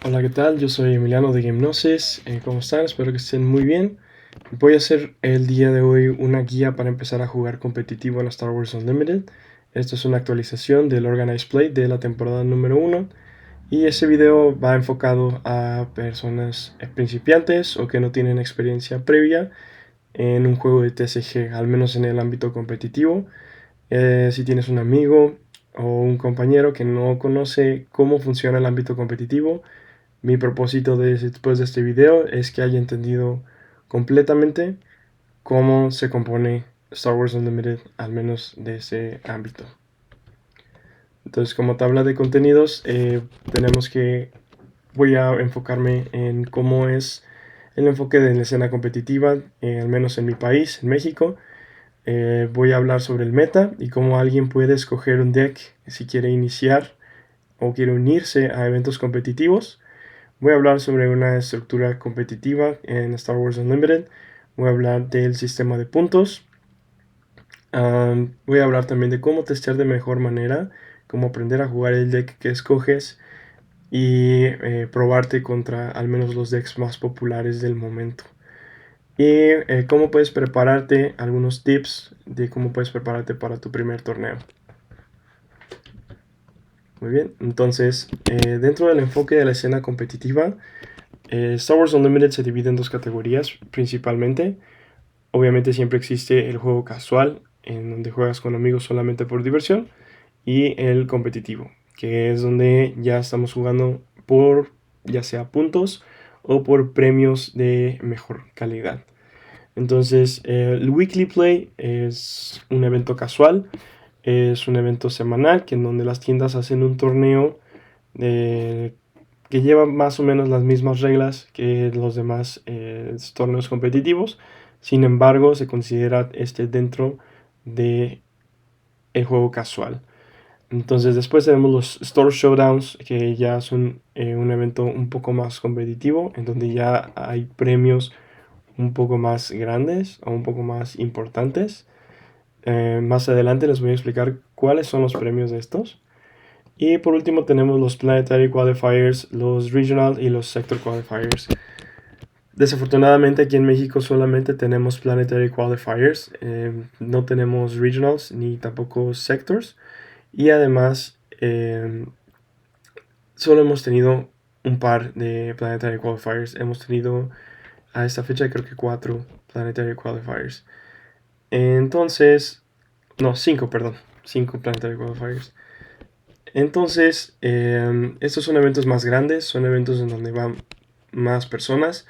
Hola, ¿qué tal? Yo soy Emiliano de Gamenosis. ¿Cómo están? Espero que estén muy bien. Voy a hacer el día de hoy una guía para empezar a jugar competitivo en Star Wars Unlimited. Esto es una actualización del Organized Play de la temporada número 1. Y ese video va enfocado a personas principiantes o que no tienen experiencia previa en un juego de TCG, al menos en el ámbito competitivo. Si tienes un amigo o un compañero que no conoce cómo funciona el ámbito competitivo, mi propósito después de este video es que haya entendido completamente cómo se compone Star Wars Unlimited, al menos de ese ámbito. Entonces, como tabla de contenidos, voy a enfocarme en cómo es el enfoque de la escena competitiva, al menos en mi país, en México. Voy a hablar sobre el meta y cómo alguien puede escoger un deck si quiere iniciar o quiere unirse a eventos competitivos. Voy a hablar sobre una estructura competitiva en Star Wars Unlimited. Voy a hablar del sistema de puntos. Voy a hablar también de cómo testear de mejor manera, cómo aprender a jugar el deck que escoges y probarte contra al menos los decks más populares del momento. Y cómo puedes prepararte, algunos tips de cómo puedes prepararte para tu primer torneo. Muy bien, entonces dentro del enfoque de la escena competitiva, Star Wars Unlimited se divide en dos categorías principalmente. Obviamente siempre existe el juego casual, en donde juegas con amigos solamente por diversión, y el competitivo, que es donde ya estamos jugando por ya sea puntos o por premios de mejor calidad. Entonces, el Weekly Play es un evento casual, es un evento semanal que en donde las tiendas hacen un torneo de que lleva más o menos las mismas reglas que los demás torneos competitivos. Sin embargo, se considera dentro de el juego casual. Entonces después tenemos los Store Showdowns, que ya son un evento un poco más competitivo, en donde ya hay premios un poco más grandes o un poco más importantes. Más adelante les voy a explicar cuáles son los premios de estos. Y por último tenemos los Planetary Qualifiers, los Regional y los Sector Qualifiers. Desafortunadamente aquí en México solamente tenemos Planetary Qualifiers, no tenemos Regionals ni tampoco Sectors. Y además solo hemos tenido un par de Planetary Qualifiers. Hemos tenido a esta fecha creo que 4 Planetary Qualifiers. Entonces, no, 5, perdón. 5 Planetary Qualifiers. Entonces, estos son eventos más grandes, son eventos en donde van más personas.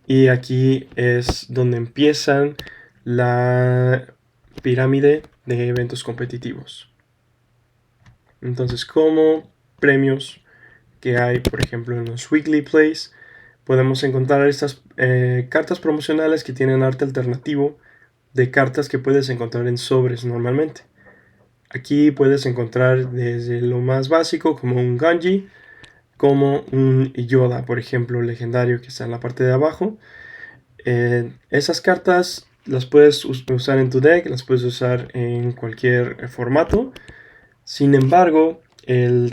Y aquí es donde empiezan la pirámide de eventos competitivos. Entonces, como premios que hay, por ejemplo, en los Weekly Plays, podemos encontrar estas cartas promocionales que tienen arte alternativo de cartas que puedes encontrar en sobres normalmente. Aquí puedes encontrar desde lo más básico como un Ganji, como un Yoda, por ejemplo, legendario que está en la parte de abajo. Esas cartas las puedes usar en tu deck, las puedes usar en cualquier formato. Sin embargo,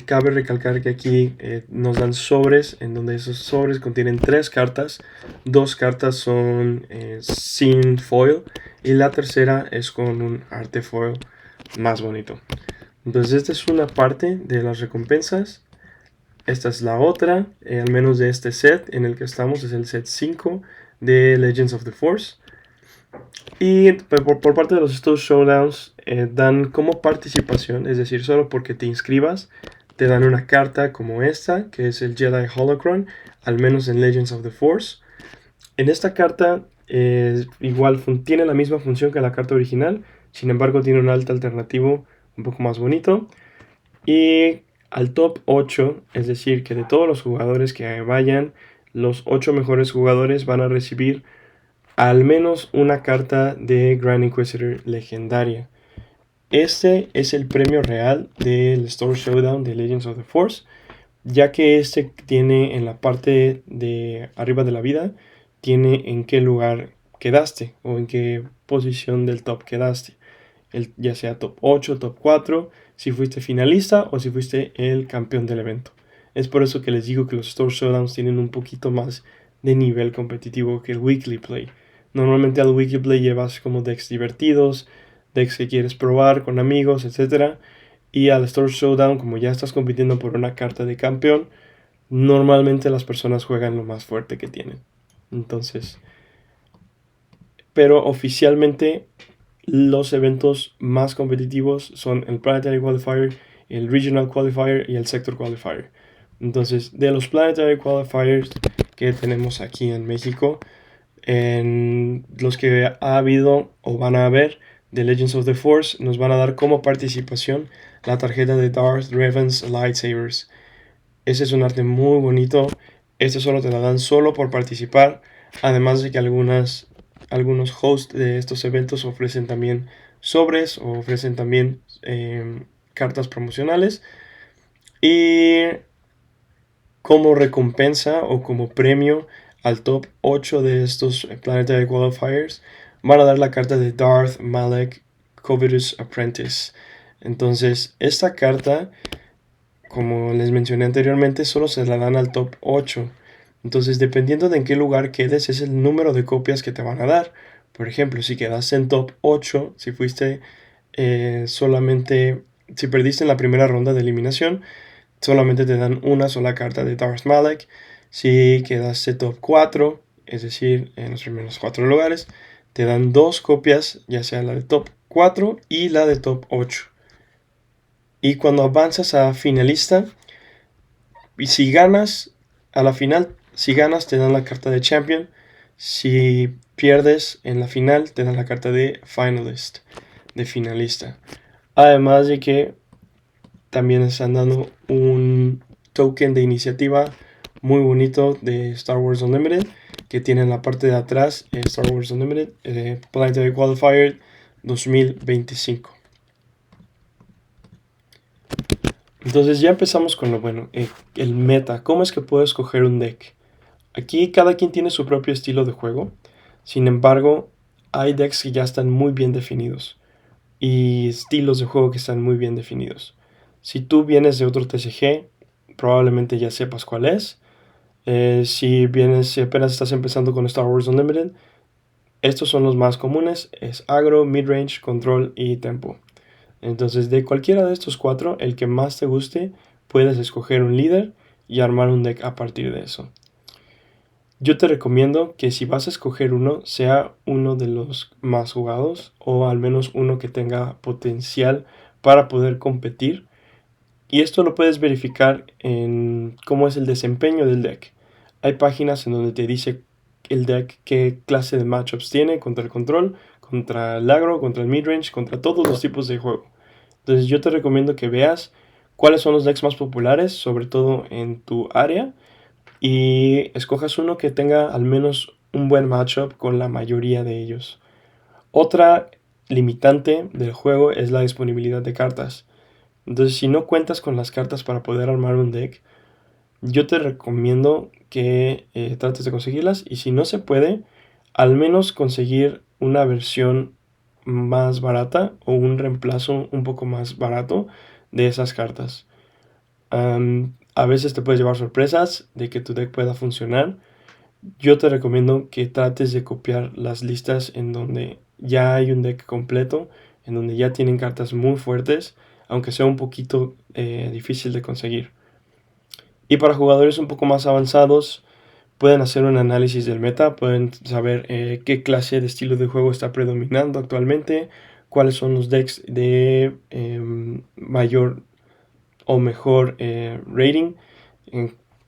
cabe recalcar que aquí nos dan sobres, en donde esos sobres contienen 3 cartas. 2 cartas son sin foil y la tercera es con un arte foil más bonito. Entonces esta es una parte de las recompensas. Esta es la otra, al menos de este set en el que estamos, es el set 5 de Legends of the Force. Y por parte de los estos showdowns dan como participación, es decir, solo porque te inscribas, te dan una carta como esta, que es el Jedi Holocron, al menos en Legends of the Force. En esta carta igual tiene la misma función que la carta original, sin embargo tiene un alta alternativo un poco más bonito. Y al top 8, es decir, que de todos los jugadores que vayan, los 8 mejores jugadores van a recibir al menos una carta de Grand Inquisitor legendaria. Este es el premio real del Store Showdown de Legends of the Force, ya que este tiene en la parte de arriba de la vida, tiene en qué lugar quedaste o en qué posición del top quedaste. Ya sea top 8, top 4, si fuiste finalista o si fuiste el campeón del evento. Es por eso que les digo que los Store Showdowns tienen un poquito más de nivel competitivo que el Weekly Play. Normalmente al Weekly Play llevas como decks divertidos, decks que quieres probar con amigos, etc. Y al Store Showdown, como ya estás compitiendo por una carta de campeón, normalmente las personas juegan lo más fuerte que tienen. Entonces, pero oficialmente los eventos más competitivos son el Planetary Qualifier, el Regional Qualifier y el Sector Qualifier. Entonces, de los Planetary Qualifiers que tenemos aquí en México, en los que ha habido o van a haber de Legends of the Force, nos van a dar como participación la tarjeta de Darth Revan's Lightsabers. Ese es un arte muy bonito. Este solo te la dan solo por participar. Además de que algunos hosts de estos eventos ofrecen también sobres o ofrecen también cartas promocionales. Y como recompensa o como premio al top 8 de estos Planetary Qualifiers, van a dar la carta de Darth Malek Covetous Apprentice. Entonces, esta carta, como les mencioné anteriormente, solo se la dan al top 8. Entonces, dependiendo de en qué lugar quedes, es el número de copias que te van a dar. Por ejemplo, si quedaste en top 8, si fuiste solamente, si perdiste en la primera ronda de eliminación, solamente te dan una sola carta de Darth Malek. Si quedaste top 4, es decir, en los primeros 4 lugares, te dan dos copias, ya sea la de top 4 y la de top 8. Y cuando avanzas a finalista, y si ganas a la final, si ganas te dan la carta de Champion. Si pierdes en la final, te dan la carta de Finalist, de finalista. Además de que también están dando un token de iniciativa muy bonito de Star Wars Unlimited, que tiene en la parte de atrás Star Wars Unlimited Planetary Qualifier 2025. Entonces ya empezamos con lo bueno, el meta. ¿Cómo es que puedo escoger un deck? Aquí cada quien tiene su propio estilo de juego. Sin embargo, hay decks que ya están muy bien definidos y estilos de juego que están muy bien definidos. Si tú vienes de otro TCG, probablemente ya sepas cuál es. Si apenas estás empezando con Star Wars Unlimited, estos son los más comunes: es agro, midrange, control y tempo. Entonces, de cualquiera de estos cuatro, el que más te guste, puedes escoger un líder y armar un deck a partir de eso. Yo te recomiendo que si vas a escoger uno, sea uno de los más jugados o al menos uno que tenga potencial para poder competir. Y esto lo puedes verificar en cómo es el desempeño del deck. Hay páginas en donde te dice el deck qué clase de matchups tiene contra el control, contra el agro, contra el midrange, contra todos los tipos de juego. Entonces yo te recomiendo que veas cuáles son los decks más populares, sobre todo en tu área, y escojas uno que tenga al menos un buen matchup con la mayoría de ellos. Otra limitante del juego es la disponibilidad de cartas. Entonces, si no cuentas con las cartas para poder armar un deck, yo te recomiendo que trates de conseguirlas. Y si no se puede, al menos conseguir una versión más barata o un reemplazo un poco más barato de esas cartas. A veces te puedes llevar sorpresas de que tu deck pueda funcionar. Yo te recomiendo que trates de copiar las listas en donde ya hay un deck completo, en donde ya tienen cartas muy fuertes, aunque sea un poquito difícil de conseguir. Y para jugadores un poco más avanzados, pueden hacer un análisis del meta, pueden saber qué clase de estilo de juego está predominando actualmente, cuáles son los decks de mayor o mejor rating,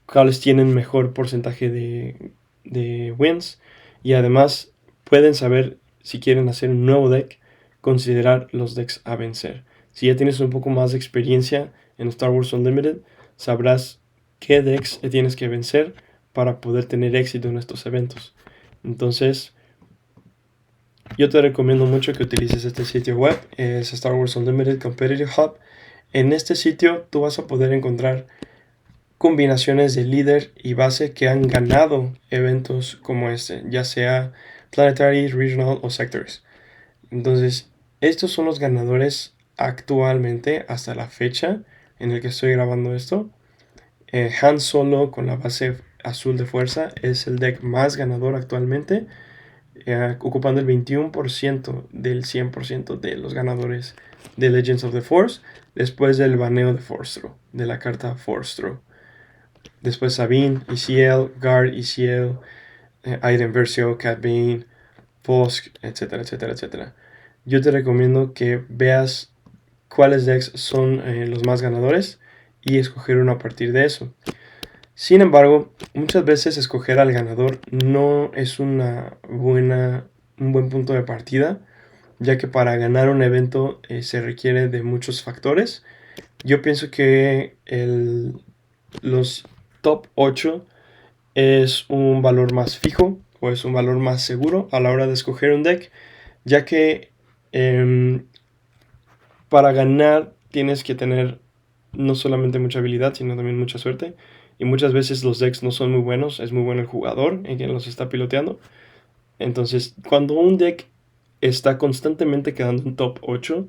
cuáles tienen mejor porcentaje de wins, y además pueden saber si quieren hacer un nuevo deck, considerar los decks a vencer. Si ya tienes un poco más de experiencia en Star Wars Unlimited, sabrás qué decks tienes que vencer para poder tener éxito en estos eventos. Entonces, yo te recomiendo mucho que utilices este sitio web, es Star Wars Unlimited Competitive Hub. En este sitio tú vas a poder encontrar combinaciones de líder y base que han ganado eventos como este, ya sea Planetary, Regional o Sectors. Entonces, estos son los ganadores actualmente hasta la fecha en el que estoy grabando esto. Han Solo con la base azul de fuerza es el deck más ganador actualmente, ocupando el 21% del 100% de los ganadores de Legends of the Force, después del baneo de Force Throw, de la carta Force Throw. Después Sabine, ECL, Guard, ECL, Aiden Versio, Cat Bane, Fosk, etcétera, etcétera, etcétera. Yo te recomiendo que veas cuáles decks son los más ganadores y escoger uno a partir de eso. Sin embargo, muchas veces escoger al ganador no es un buen punto de partida, ya que para ganar un evento se requiere de muchos factores. Yo pienso que los top 8 es un valor más fijo o es un valor más seguro a la hora de escoger un deck, ya que para ganar tienes que tener no solamente mucha habilidad, sino también mucha suerte. Y muchas veces los decks no son muy buenos, es muy bueno el jugador en quien los está piloteando. Entonces, cuando un deck está constantemente quedando en top 8,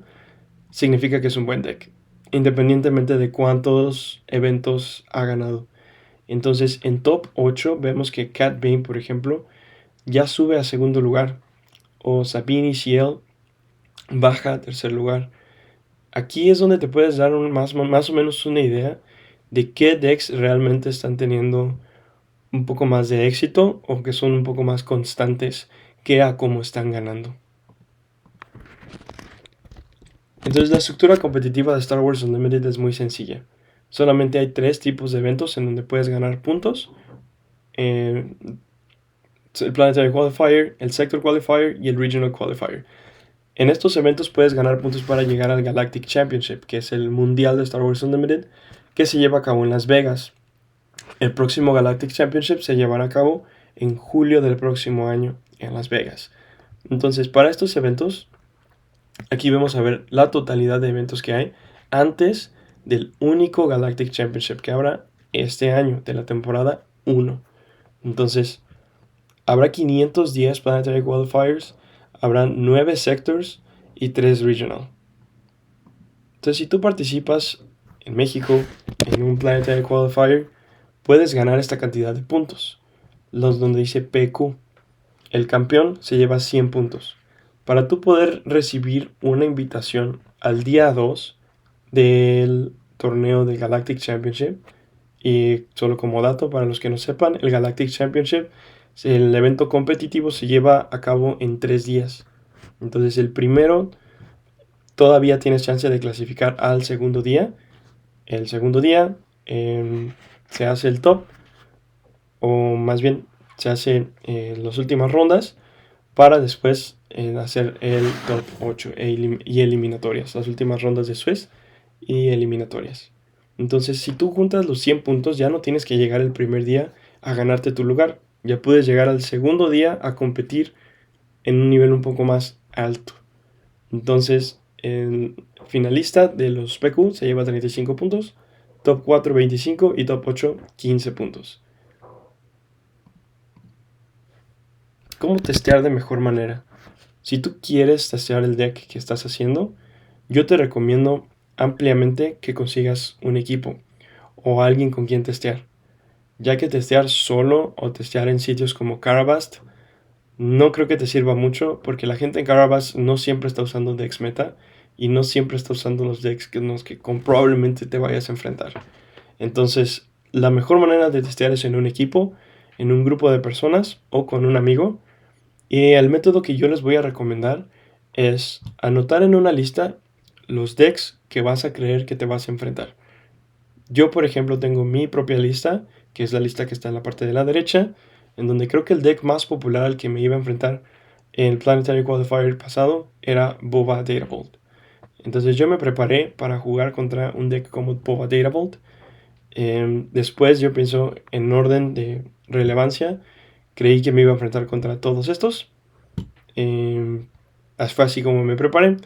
significa que es un buen deck, independientemente de cuántos eventos ha ganado. Entonces, en top 8 vemos que Cat Bane, por ejemplo, ya sube a segundo lugar, o Sabine Ciel baja a tercer lugar. Aquí es donde te puedes dar más o menos una idea de qué decks realmente están teniendo un poco más de éxito o que son un poco más constantes que a cómo están ganando. Entonces la estructura competitiva de Star Wars Unlimited es muy sencilla. Solamente hay 3 tipos de eventos en donde puedes ganar puntos. El Planetary Qualifier, el Sector Qualifier y el Regional Qualifier. En estos eventos puedes ganar puntos para llegar al Galactic Championship, que es el mundial de Star Wars Unlimited, que se lleva a cabo en Las Vegas. El próximo Galactic Championship se llevará a cabo en julio del próximo año en Las Vegas. Entonces, para estos eventos, aquí vamos a ver la totalidad de eventos que hay antes del único Galactic Championship que habrá este año, de la temporada 1. Entonces, habrá 510 Planetary Qualifiers, habrán 9 Sectors y 3 Regional. Entonces, si tú participas en México en un Planetary Qualifier, puedes ganar esta cantidad de puntos. Los donde dice PQ. El campeón se lleva 100 puntos. Para tú poder recibir una invitación al día 2 del torneo del Galactic Championship, y solo como dato para los que no sepan, el Galactic Championship, el evento competitivo se lleva a cabo en 3 días. Entonces el primero todavía tienes chance de clasificar al segundo día. El segundo día se hace el top, o más bien se hacen las últimas rondas para después hacer el top 8 y eliminatorias, las últimas rondas de Swiss y eliminatorias. Entonces, si tú juntas los 100 puntos, ya no tienes que llegar el primer día a ganarte tu lugar. Ya puedes llegar al segundo día a competir en un nivel un poco más alto. Entonces, el finalista de los PQ se lleva 35 puntos, top 4 25 y top 8 15 puntos. ¿Cómo testear de mejor manera? Si tú quieres testear el deck que estás haciendo, yo te recomiendo ampliamente que consigas un equipo o alguien con quien testear, ya que testear solo o testear en sitios como Carabast no creo que te sirva mucho, porque la gente en Carabast no siempre está usando decks meta y no siempre está usando los decks que probablemente te vayas a enfrentar. Entonces, la mejor manera de testear es en un equipo, en un grupo de personas o con un amigo. Y el método que yo les voy a recomendar es anotar en una lista los decks que vas a creer que te vas a enfrentar. Yo, por ejemplo, tengo mi propia lista, que es la lista que está en la parte de la derecha, en donde creo que el deck más popular al que me iba a enfrentar en el Planetary Qualifier pasado era Boba Datavolt. Entonces yo me preparé para jugar contra un deck como Boba Datavolt. Después yo pienso en orden de relevancia. Creí que me iba a enfrentar contra todos estos. Fue así como me preparé.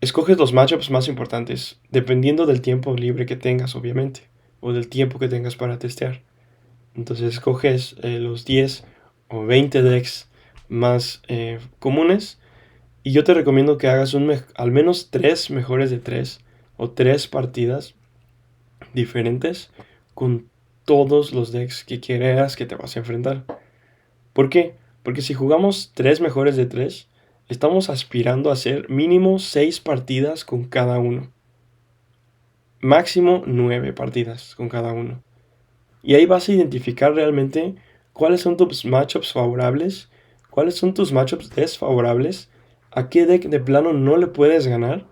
Escoges los matchups más importantes, dependiendo del tiempo libre que tengas, obviamente, o del tiempo que tengas para testear. Entonces escoges los 10 o 20 decks más comunes, y yo te recomiendo que hagas al menos 3 mejores de 3 o 3 partidas diferentes con todos los decks que quieras que te vas a enfrentar. ¿Por qué? Porque si jugamos 3 mejores de 3, estamos aspirando a hacer mínimo 6 partidas con cada uno. Máximo 9 partidas con cada uno. Y ahí vas a identificar realmente cuáles son tus matchups favorables, cuáles son tus matchups desfavorables, a qué deck de plano no le puedes ganar,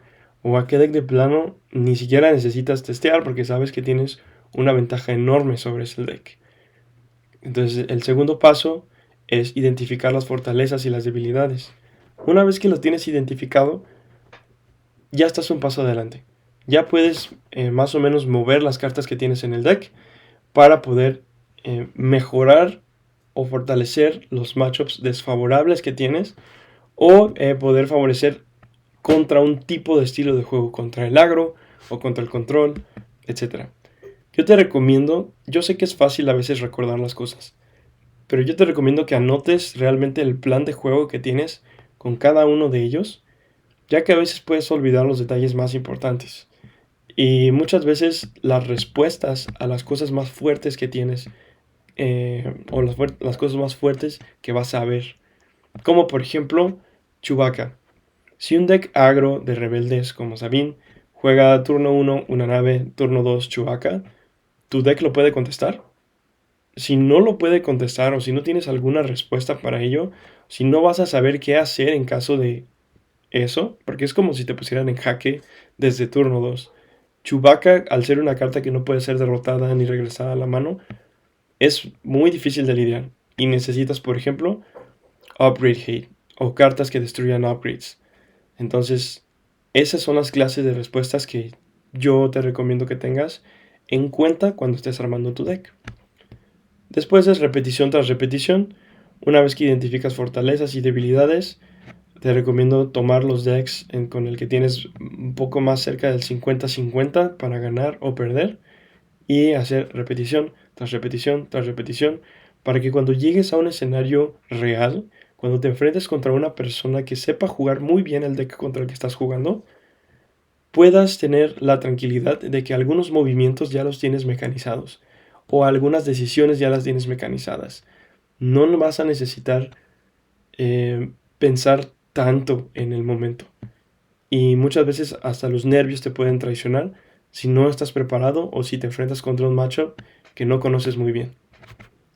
o a qué deck de plano ni siquiera necesitas testear porque sabes que tienes una ventaja enorme sobre ese deck. Entonces el segundo paso es identificar las fortalezas y las debilidades. Una vez que lo tienes identificado, ya estás un paso adelante. Ya puedes más o menos mover las cartas que tienes en el deck para poder mejorar o fortalecer los matchups desfavorables que tienes o poder favorecer contra un tipo de estilo de juego, contra el agro o contra el control, etc. Yo te recomiendo, yo sé que es fácil a veces recordar las cosas, pero yo te recomiendo que anotes realmente el plan de juego que tienes con cada uno de ellos, ya que a veces puedes olvidar los detalles más importantes. Y muchas veces las respuestas a las cosas más fuertes que tienes, o las cosas más fuertes que vas a ver. Como por ejemplo, Chewbacca. Si un deck agro de rebeldes como Sabine juega turno 1 una nave, turno 2 Chewbacca, ¿tu deck lo puede contestar? Si no lo puede contestar o si no tienes alguna respuesta para ello, si no vas a saber qué hacer en caso de eso, porque es como si te pusieran en jaque desde turno 2. Chewbacca, al ser una carta que no puede ser derrotada ni regresada a la mano, es muy difícil de lidiar. Y necesitas, por ejemplo, Upgrade Hate o cartas que destruyan upgrades. Entonces, esas son las clases de respuestas que yo te recomiendo que tengas en cuenta cuando estés armando tu deck. Después es repetición tras repetición. Una vez que identificas fortalezas y debilidades, te recomiendo tomar los decks con el que tienes un poco más cerca del 50-50 para ganar o perder y hacer repetición tras repetición tras repetición para que cuando llegues a un escenario real, cuando te enfrentes contra una persona que sepa jugar muy bien el deck contra el que estás jugando, puedas tener la tranquilidad de que algunos movimientos ya los tienes mecanizados o algunas decisiones ya las tienes mecanizadas. No vas a necesitar pensar tanto en el momento. Y muchas veces hasta los nervios te pueden traicionar si no estás preparado o si te enfrentas contra un matchup que no conoces muy bien.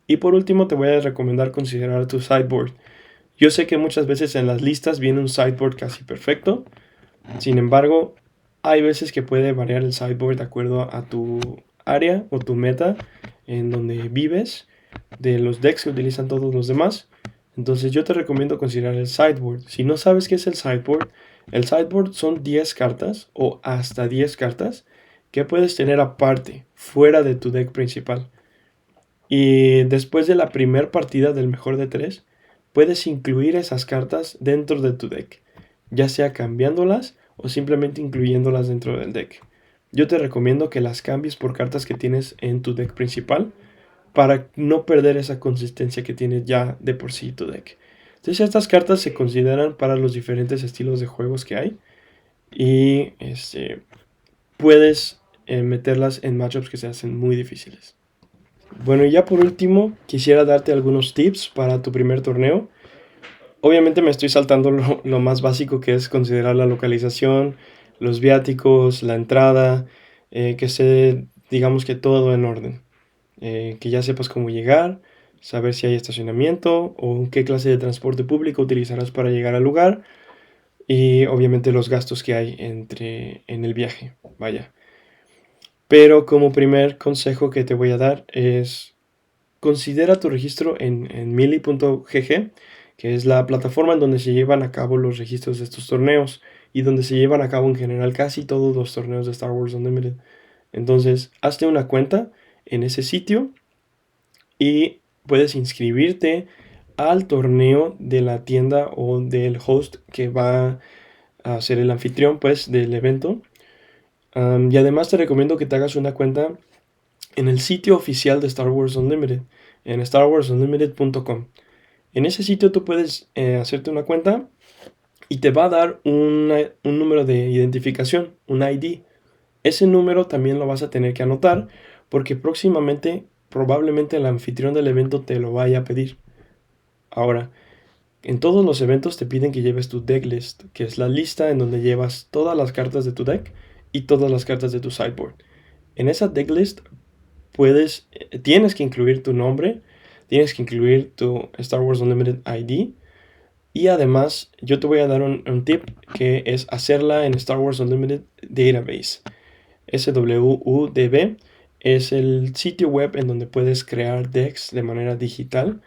Y por último te voy a recomendar considerar tu sideboard. Yo sé que muchas veces en las listas viene un sideboard casi perfecto. Sin embargo, hay veces que puede variar el sideboard de acuerdo a tu área o tu meta en donde vives, de los decks que utilizan todos los demás. Entonces yo te recomiendo considerar el sideboard. Si no sabes qué es el sideboard son 10 cartas o hasta 10 cartas que puedes tener aparte, fuera de tu deck principal. Y después de la primera partida del mejor de 3, puedes incluir esas cartas dentro de tu deck, ya sea cambiándolas o simplemente incluyéndolas dentro del deck. Yo te recomiendo que las cambies por cartas que tienes en tu deck principal para no perder esa consistencia que tienes ya de por sí tu deck. Entonces estas cartas se consideran para los diferentes estilos de juegos que hay y puedes meterlas en matchups que se hacen muy difíciles. Bueno, y ya por último, quisiera darte algunos tips para tu primer torneo. Obviamente me estoy saltando lo más básico, que es considerar la localización, los viáticos, la entrada, que esté, digamos que todo en orden. Que ya sepas cómo llegar, saber si hay estacionamiento o qué clase de transporte público utilizarás para llegar al lugar y obviamente los gastos que hay en el viaje. Vaya. Pero como primer consejo que te voy a dar es considera tu registro en Melee.gg, que es la plataforma en donde se llevan a cabo los registros de estos torneos y donde se llevan a cabo en general casi todos los torneos de Star Wars Unlimited. Entonces, hazte una cuenta en ese sitio y puedes inscribirte al torneo de la tienda o del host que va a ser el anfitrión, pues, del evento. Y además te recomiendo que te hagas una cuenta en el sitio oficial de Star Wars Unlimited, en starwarsunlimited.com. En ese sitio tú puedes hacerte una cuenta y te va a dar un número de identificación, un ID. Ese número también lo vas a tener que anotar porque próximamente probablemente el anfitrión del evento te lo vaya a pedir. Ahora, en todos los eventos te piden que lleves tu deck list, que es la lista en donde llevas todas las cartas de tu deck y todas las cartas de tu sideboard. En esa deck list tienes que incluir tu nombre, tienes que incluir tu Star Wars Unlimited ID, y además yo te voy a dar un tip, que es hacerla en Star Wars Unlimited Database. SWUDB es el sitio web en donde puedes crear decks de manera digital,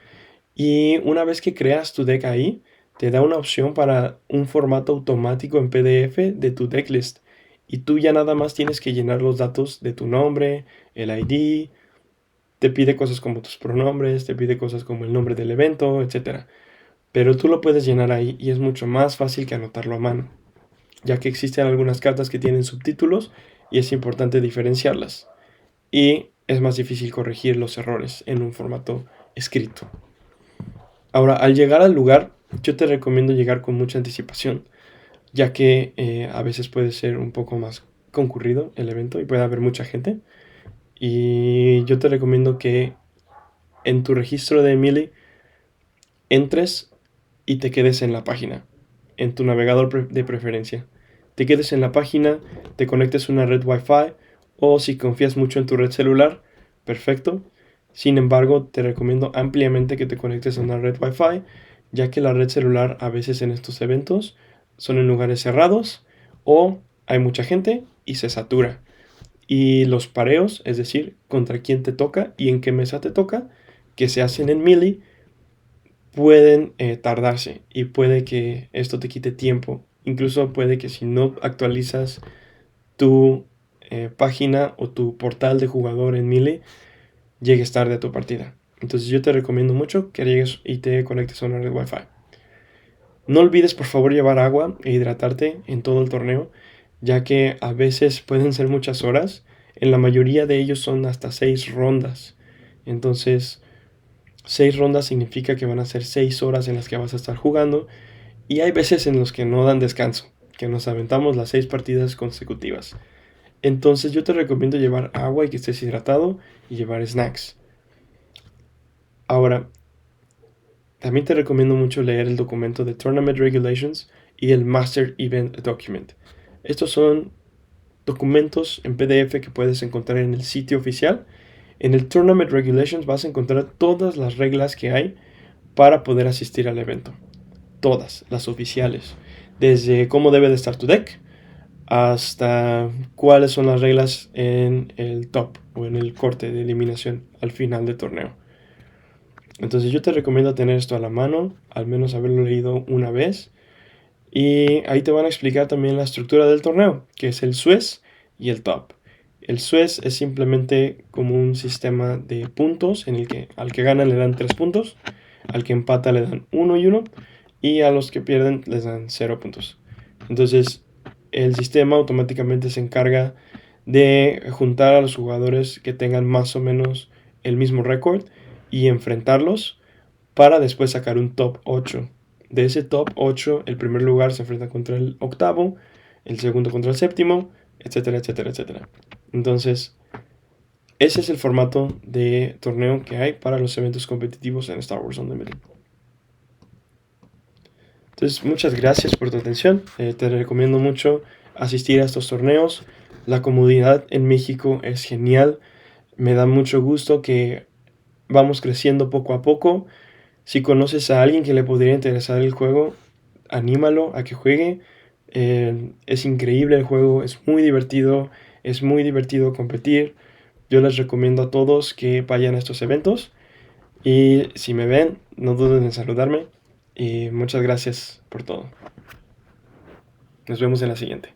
y una vez que creas tu deck ahí, te da una opción para un formato automático en PDF de tu decklist. Y tú ya nada más tienes que llenar los datos de tu nombre, el ID, te pide cosas como tus pronombres, te pide cosas como el nombre del evento, etc. Pero tú lo puedes llenar ahí y es mucho más fácil que anotarlo a mano, ya que existen algunas cartas que tienen subtítulos y es importante diferenciarlas. Y es más difícil corregir los errores en un formato escrito. Ahora, al llegar al lugar, yo te recomiendo llegar con mucha anticipación, ya que a veces puede ser un poco más concurrido el evento y puede haber mucha gente. Y yo te recomiendo que en tu registro de Emily entres y te quedes en la página, en tu navegador de preferencia. Te quedes en la página, te conectes a una red Wi-Fi, o si confías mucho en tu red celular, perfecto. Sin embargo, te recomiendo ampliamente que te conectes a una red Wi-Fi, ya que la red celular a veces en estos eventos son en lugares cerrados o hay mucha gente y se satura. Y los pareos, es decir, contra quién te toca y en qué mesa te toca, que se hacen en Melee, pueden tardarse y puede que esto te quite tiempo. Incluso puede que si no actualizas tu página o tu portal de jugador en Melee, llegues tarde a tu partida. Entonces yo te recomiendo mucho que llegues y te conectes a una red Wi-Fi. No olvides por favor llevar agua e hidratarte en todo el torneo, ya que a veces pueden ser muchas horas. En la mayoría de ellos son hasta 6 rondas. Entonces 6 rondas significa que van a ser 6 horas en las que vas a estar jugando, y hay veces en los que no dan descanso, que nos aventamos las 6 partidas consecutivas. Entonces yo te recomiendo llevar agua y que estés hidratado, y llevar snacks. Ahora, también te recomiendo mucho leer el documento de Tournament Regulations y el Master Event Document. Estos son documentos en PDF que puedes encontrar en el sitio oficial. En el Tournament Regulations vas a encontrar todas las reglas que hay para poder asistir al evento. Todas, las oficiales. Desde cómo debe de estar tu deck, hasta cuáles son las reglas en el top o en el corte de eliminación al final del torneo. Entonces yo te recomiendo tener esto a la mano, al menos haberlo leído una vez. Y ahí te van a explicar también la estructura del torneo, que es el Suez y el Top. El Suez es simplemente como un sistema de puntos en el que al que gana le dan 3 puntos, al que empata le dan 1 y 1, y a los que pierden les dan 0 puntos. Entonces el sistema automáticamente se encarga de juntar a los jugadores que tengan más o menos el mismo récord y enfrentarlos para después sacar un top 8. De ese top 8, el primer lugar se enfrenta contra el octavo, el segundo contra el séptimo, etcétera, etcétera, etcétera. Entonces, ese es el formato de torneo que hay para los eventos competitivos en Star Wars Unlimited. Entonces, muchas gracias por tu atención. Te recomiendo mucho asistir a estos torneos. La comunidad en México es genial. Me da mucho gusto que vamos creciendo poco a poco. Si conoces a alguien que le podría interesar el juego, anímalo a que juegue. Es increíble el juego, es muy divertido competir. Yo les recomiendo a todos que vayan a estos eventos. Y si me ven, no duden en saludarme. Y muchas gracias por todo. Nos vemos en la siguiente.